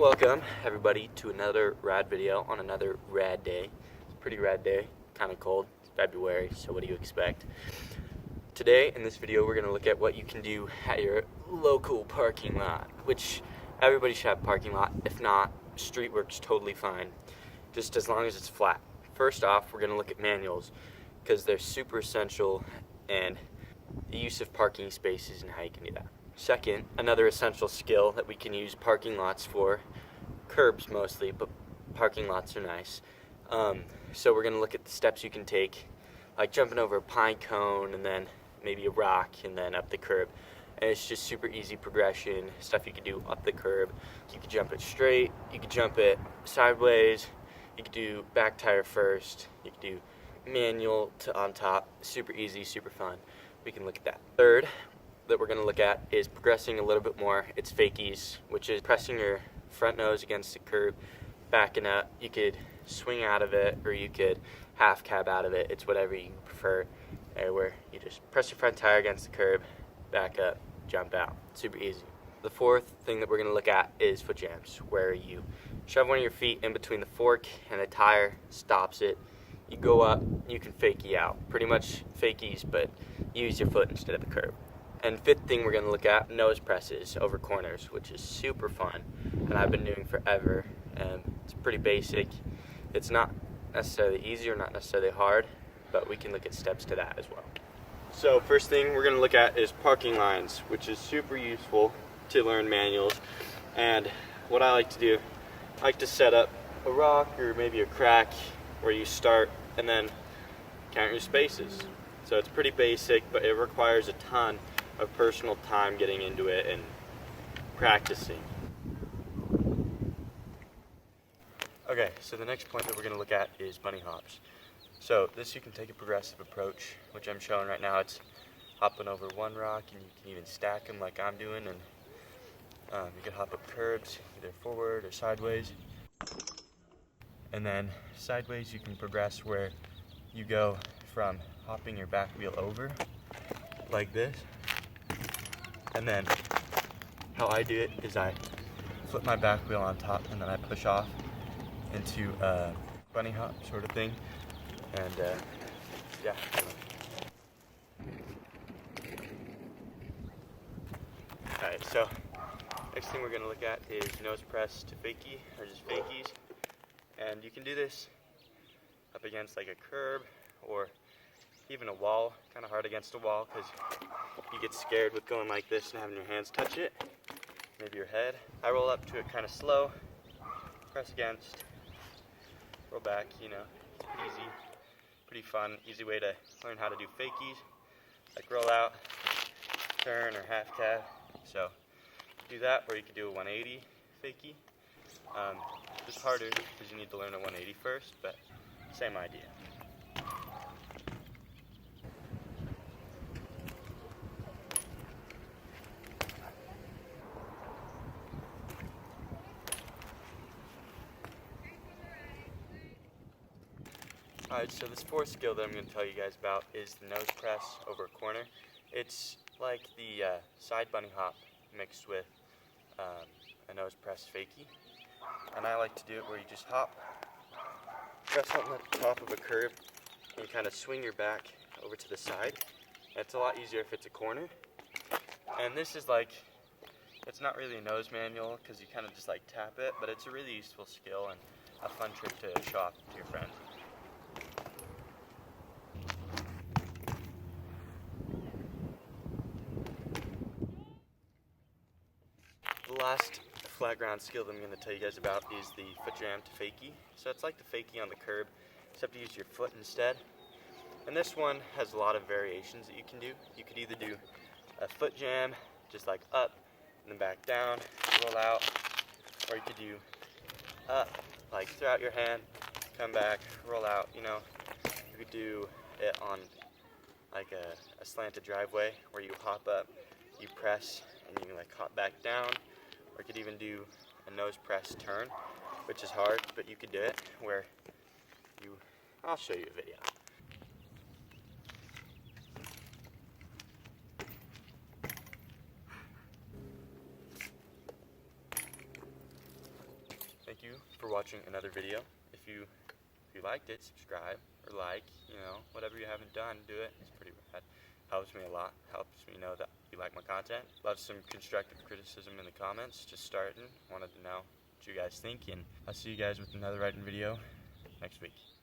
Welcome everybody to another rad video on another rad day. It's a pretty rad day, kind of cold. It's February, so what do you expect? Today in this video we're going to look at what you can do at your local parking lot, which everybody should have a parking lot. If not, street works totally fine, just as long as it's flat. First off, we're going to look at manuals because they're super essential, and the use of parking spaces and how you can do that. Second, another essential skill that we can use parking lots for, curbs mostly, but parking lots are nice. So we're going to look at the steps you can take, like jumping over a pine cone and then maybe a rock and then up the curb. And it's just super easy progression, stuff you can do up the curb. You can jump it straight, you can jump it sideways, you can do back tire first, you can do manual to on top. Super easy, super fun. We can look at that. Third that we're going to look at is progressing a little bit more. It's fakies, which is pressing your front nose against the curb, backing up. You could swing out of it or you could half cab out of it. It's whatever you prefer, where you just press your front tire against the curb, back up, jump out. Super easy. The fourth thing that we're going to look at is foot jams, where you shove one of your feet in between the fork and the tire stops it. You go up, you can fakie out. Pretty much fakies, but use your foot instead of the curb. And fifth thing we're going to look at, nose presses over corners, which is super fun, and I've been doing forever, and it's pretty basic. It's not necessarily easy or not necessarily hard, but we can look at steps to that as well. So first thing we're going to look at is parking lines, which is super useful to learn manuals. And what I like to do, I like to set up a rock or maybe a crack where you start and then count your spaces. So it's pretty basic, but it requires a ton of personal time getting into it and practicing. Okay, so the next point that we're going to look at is bunny hops. So this, you can take a progressive approach, which I'm showing right now. It's hopping over one rock, and you can even stack them like I'm doing, and you can hop up curbs either forward or sideways. And then sideways you can progress where you go from hopping your back wheel over like this, and then how I do it is I flip my back wheel on top and then I push off into a bunny hop sort of thing. And yeah. Alright, so next thing we're going to look at is nose press to fakie, or just fakies. And you can do this up against like a curb or even a wall. Kind of hard against a wall because you get scared with going like this and having your hands touch it, maybe your head. I roll up to it kind of slow, press against, roll back, you know, easy, pretty fun, easy way to learn how to do fakies, like roll out, turn, or half cab. So do that, or you could do a 180 fakie. It's harder because you need to learn a 180 first, but same idea. Alright, so this fourth skill that I'm going to tell you guys about is the nose press over a corner. It's like the side bunny hop mixed with a nose press fakie. And I like to do it where you just hop, press something at the top of a curb, and you kind of swing your back over to the side. It's a lot easier if it's a corner. And this is like, it's not really a nose manual because you kind of just like tap it, but it's a really useful skill and a fun trick to show off to your friends. The last flat ground skill that I'm going to tell you guys about is the foot jam to fakie. So it's like the fakie on the curb, except you use your foot instead. And this one has a lot of variations that you can do. You could either do a foot jam, just like up, and then back down, roll out, or you could do up, like throw out your hand, come back, roll out, you know. You could do it on like a slanted driveway where you hop up, you press, and you like hop back down. Or you could even do a nose press turn, which is hard, but you could do it where I'll show you a video. you for watching another video. If you liked it, subscribe or like, whatever you haven't done, do it. It's pretty rad. Helps me a lot. Helps me know that you like my content. Love some constructive criticism in the comments. Just starting. Wanted to know what you guys think, and I'll see you guys with another riding video next week.